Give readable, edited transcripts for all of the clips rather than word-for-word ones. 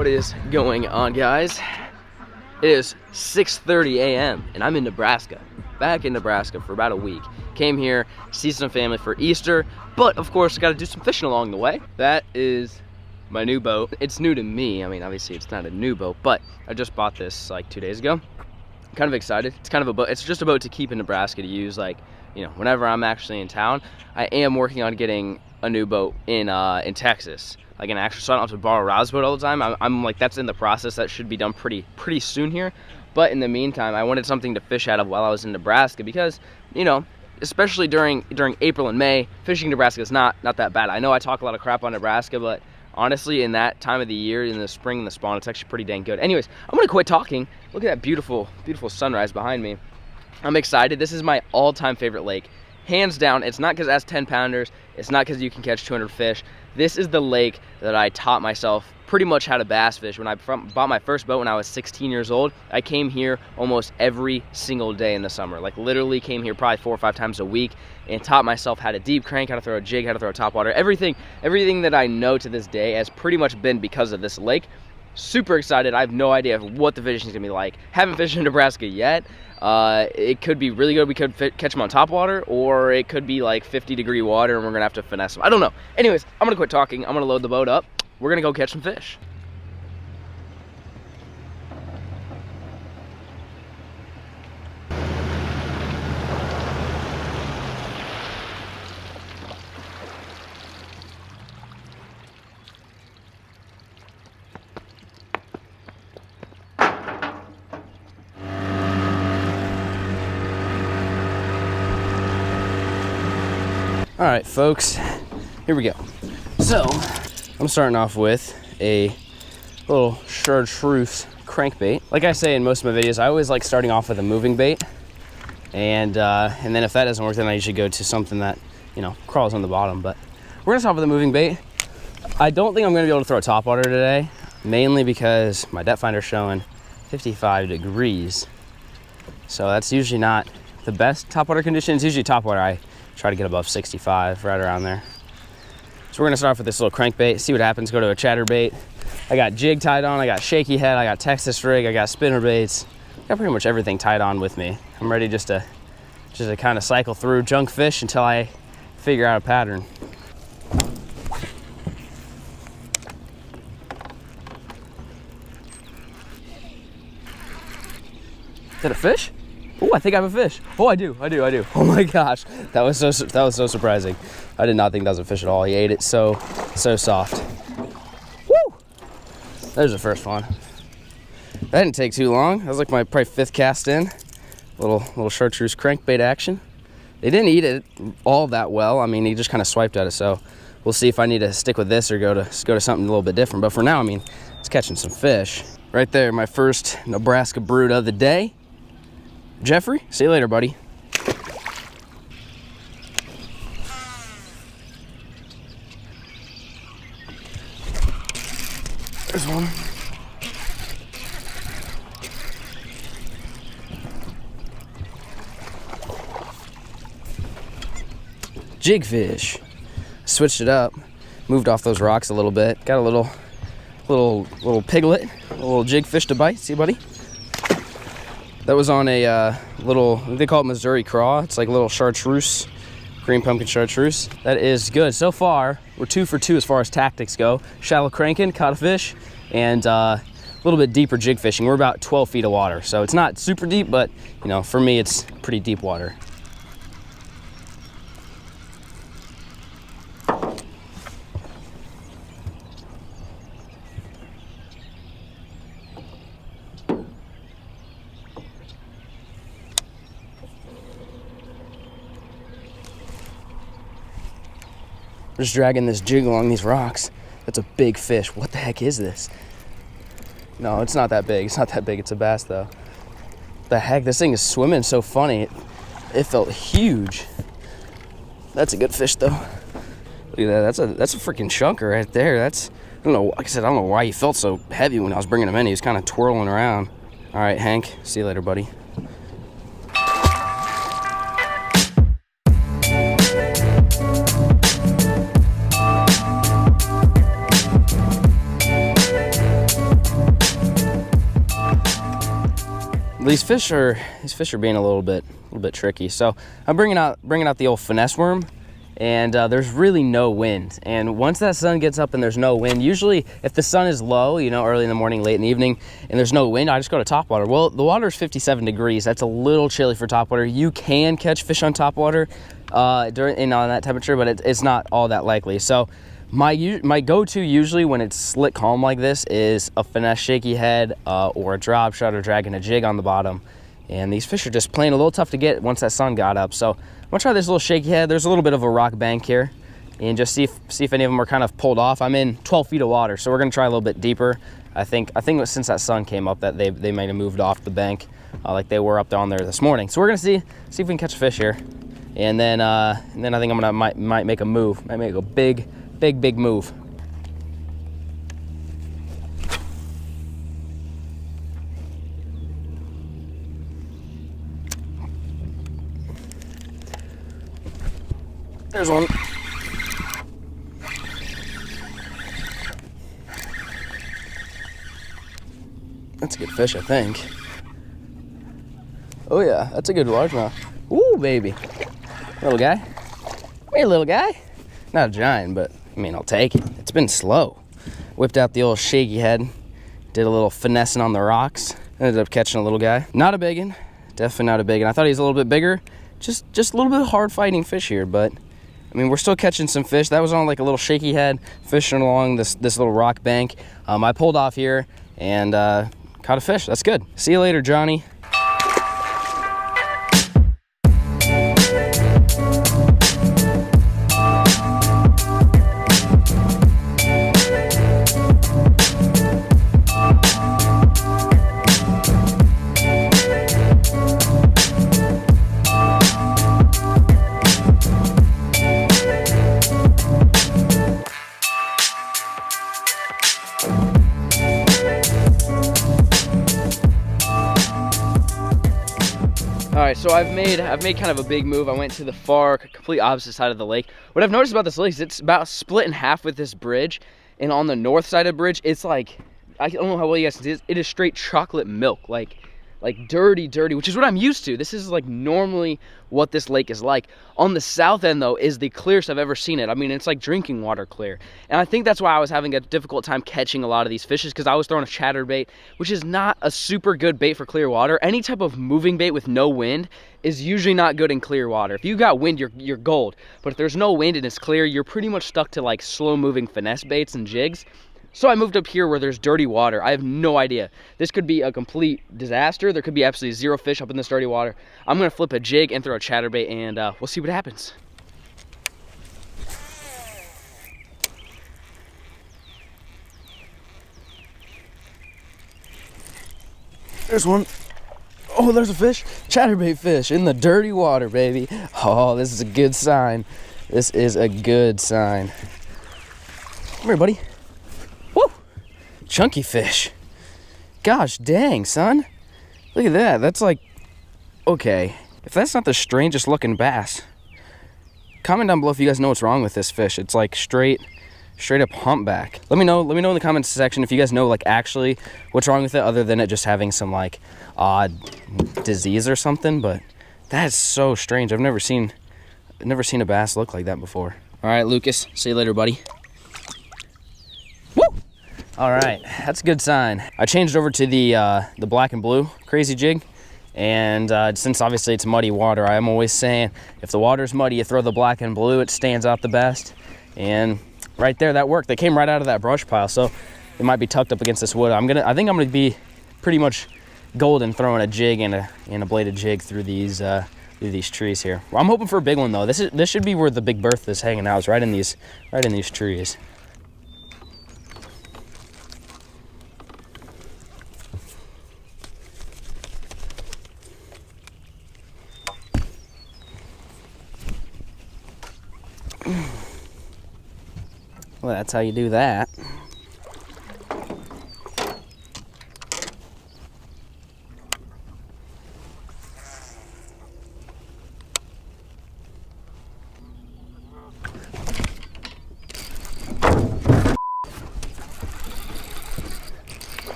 What is going on, guys? It is 6:30 a.m. and I'm in Nebraska. Back in Nebraska for about a week. Came here, see some family for Easter, but of course got to do some fishing along the way. That is my new boat. It's new to me. I mean, obviously it's not a new boat, but I just bought this like 2 days ago. I'm kind of excited. It's kind of a boat. It's just a boat to keep in Nebraska to use, like, you know, whenever I'm actually in town. I am working on getting a new boat in Texas, like an actual, so I don't have to borrow Rob's boat all the time. I'm like, that's in the process. That should be done pretty soon here. But in the meantime, I wanted something to fish out of while I was in Nebraska because, you know, especially during April and May, fishing in Nebraska is not that bad. I know I talk a lot of crap on Nebraska, but honestly, in that time of the year, in the spring and the spawn, it's actually pretty dang good. Anyways, I'm gonna quit talking. Look at that beautiful sunrise behind me. I'm excited. This is my all-time favorite lake. Hands down. It's not because it has 10 pounders. It's not because you can catch 200 fish. This is the lake that I taught myself pretty much how to bass fish. When I bought my first boat when I was 16 years old, I came here almost every single day in the summer. Like literally came here probably 4 or 5 times a week and taught myself how to deep crank, how to throw a jig, how to throw a topwater. Everything that I know to this day has pretty much been because of this lake. Super excited. I have no idea what the fishing is gonna be like. Haven't fished in Nebraska yet. It could be really good. We could catch them on topwater, or it could be like 50-degree water and we're gonna have to finesse them. I don't know. Anyways, I'm gonna quit talking. I'm gonna load the boat up. We're gonna go catch some fish. All right, folks, here we go. So, I'm starting off with a little chartreuse crankbait. Like I say in most of my videos, I always like starting off with a moving bait. And then if that doesn't work, then I usually go to something that, you know, crawls on the bottom. But we're gonna start with a moving bait. I don't think I'm gonna be able to throw a topwater today, mainly because my depth finder's showing 55 degrees. So that's usually not the best topwater conditions. Usually topwater, I try to get above 65, right around there. So we're gonna start off with this little crankbait, see what happens, go to a chatterbait. I got jig tied on, I got shaky head, I got Texas rig, I got spinner baits. Got pretty much everything tied on with me. I'm ready just to kind of cycle through junk fish until I figure out a pattern. Is that a fish? Oh, I think I have a fish. Oh, I do. Oh my gosh, that was so surprising. I did not think that was a fish at all. He ate it so soft. Woo! There's the first one. That didn't take too long. That was like my probably 5th cast in. Little chartreuse crankbait action. They didn't eat it all that well. I mean, he just kind of swiped at it. So we'll see if I need to stick with this or go to something a little bit different. But for now, I mean, it's catching some fish. Right there, my first Nebraska brood of the day. Jeffrey, see you later, buddy. There's one. Jig fish. Switched it up, moved off those rocks a little bit. Got a little piglet, a little jig fish to bite. See, buddy? That was on a little, they call it Missouri craw. It's like a little chartreuse, green pumpkin chartreuse. That is good. So far, we're 2 for 2 as far as tactics go. Shallow cranking, caught a fish, and a little bit deeper jig fishing. We're about 12 feet of water. So it's not super deep, but you know, for me, it's pretty deep water. Just dragging this jig along these rocks. That's a big fish. What the heck is this? No, it's not that big. It's not that big. It's a bass though. The heck, this thing is swimming so funny. It felt huge. That's a good fish though. Look at that. That's a freaking chunker right there. I don't know. Like I said, I don't know why he felt so heavy when I was bringing him in. He was kind of twirling around. All right, Hank. See you later, buddy. these fish are being a little bit tricky. So I'm bringing out the old finesse worm, and there's really no wind. And once that sun gets up and there's no wind, usually if the sun is low, you know, early in the morning, late in the evening, and there's no wind, I just go to topwater. Well, the water is 57 degrees. That's a little chilly for topwater. You can catch fish on topwater on that temperature, but it's not all that likely. So my go-to usually when it's slick calm like this is a finesse shaky head or a drop shot or dragging a jig on the bottom. And these fish are just playing a little tough to get once that sun got up. So I'm gonna try this little shaky head. There's a little bit of a rock bank here, and just see if any of them are kind of pulled off. I'm in 12 feet of water, so we're gonna try a little bit deeper. I think since that sun came up that they might have moved off the bank like they were up on there this morning. So we're gonna see if we can catch a fish here, and then I think I'm gonna might make a move. Might make a big move. There's one. That's a good fish, I think. Oh yeah, that's a good largemouth. Ooh, baby. Little guy. Hey, little guy. Not a giant, but I mean, I'll take it. It's been slow. Whipped out the old shaky head. Did a little finessing on the rocks. Ended up catching a little guy. Not a big one. Definitely not a big one. I thought he was a little bit bigger. Just a little bit hard fighting fish here, but I mean, we're still catching some fish. That was on like a little shaky head, fishing along this little rock bank. I pulled off here and caught a fish. That's good. See you later, Johnny. All right, so I've made kind of a big move. I went to the far, complete opposite side of the lake. What I've noticed about this lake is it's about split in half with this bridge, and on the north side of the bridge, it's like, I don't know how well you guys can see this, it is straight chocolate milk, like dirty, which is what I'm used to. This is like normally what this lake is like. On the south end though is the clearest I've ever seen it. I mean, it's like drinking water clear. And I think that's why I was having a difficult time catching a lot of these fishes, because I was throwing a chatterbait, which is not a super good bait for clear water. Any type of moving bait with no wind is usually not good in clear water. If you got wind, you're gold. But if there's no wind and it's clear, you're pretty much stuck to like slow moving finesse baits and jigs. So I moved up here where there's dirty water. I have no idea. This could be a complete disaster. There could be absolutely zero fish up in this dirty water. I'm gonna flip a jig and throw a chatterbait, and we'll see what happens. There's one. Oh, there's a fish. Chatterbait fish in the dirty water, baby. Oh, this is a good sign. This is a good sign. Come here, buddy. Chunky fish. Gosh dang, son. Look at that. That's like, okay, if that's not the strangest looking bass, comment down below if you guys know what's wrong with this fish. It's like straight up humpback. Let me know in the comments section if you guys know like actually what's wrong with it, other than it just having some like odd disease or something. But that's so strange. I've never seen a bass look like that before. All right, Lucas, see you later, buddy. Woo! All right, that's a good sign. I changed over to the black and blue crazy jig, and since obviously it's muddy water, I'm always saying if the water's muddy, you throw the black and blue, it stands out the best. And right there, that worked. They came right out of that brush pile, so it might be tucked up against this wood. I think I'm gonna be pretty much golden throwing a jig and a bladed jig through these trees here. Well, I'm hoping for a big one though. This should be where the big berth is hanging out. It's right in these trees. Well, that's how you do that.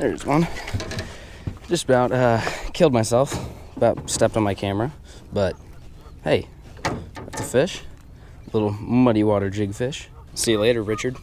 There's one. Just about killed myself. About stepped on my camera. But hey, that's a fish. Little muddy water jigfish. See you later, Richard.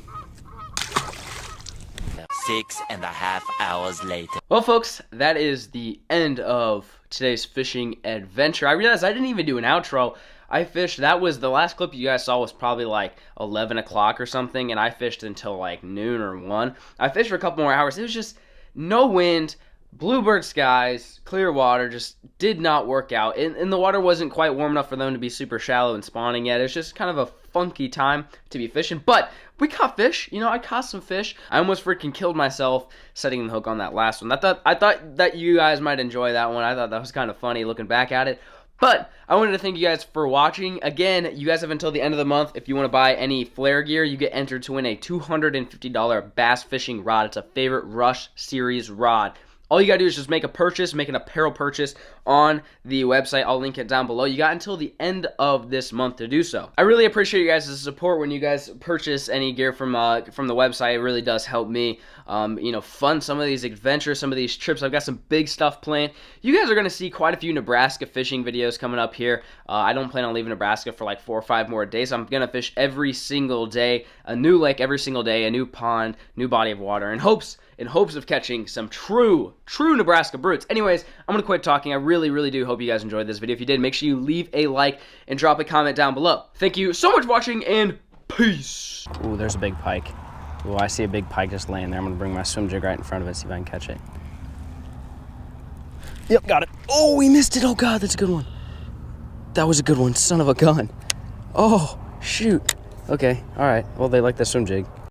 6.5 hours later. Well, folks, that is the end of today's fishing adventure. I realized I didn't even do an outro. I fished, that was the last clip you guys saw was probably like 11 o'clock or something, and I fished until like noon or 1. I fished for a couple more hours. It was just no wind, bluebird skies, clear water, just did not work out. And the water wasn't quite warm enough for them to be super shallow and spawning yet. It's just kind of a funky time to be fishing. But we caught fish. You know, I caught some fish. I almost freaking killed myself setting the hook on that last one. I thought that you guys might enjoy that one. I thought that was kind of funny looking back at it. But I wanted to thank you guys for watching. Again, you guys have until the end of the month. If you want to buy any flare gear, you get entered to win a $250 bass fishing rod. It's a favorite Rush series rod. All you gotta do is just make a purchase, make an apparel purchase on the website. I'll link it down below. You got until the end of this month to do so. I really appreciate you guys' support when you guys purchase any gear from the website. It really does help me, fund some of these adventures, some of these trips. I've got some big stuff planned. You guys are gonna see quite a few Nebraska fishing videos coming up here. I don't plan on leaving Nebraska for like 4 or 5 more days. I'm gonna fish every single day, a new lake every single day, a new pond, new body of water, in hopes of catching some true Nebraska brutes. Anyways, I'm going to quit talking. I really do hope you guys enjoyed this video. If you did, make sure you leave a like and drop a comment down below. Thank you so much for watching, and peace. Ooh, there's a big pike. Ooh, I see a big pike just laying there. I'm going to bring my swim jig right in front of it, see if I can catch it. Yep, got it. Oh, we missed it. Oh, God, that's a good one. That was a good one. Son of a gun. Oh, shoot. Okay, all right. Well, they like the swim jig.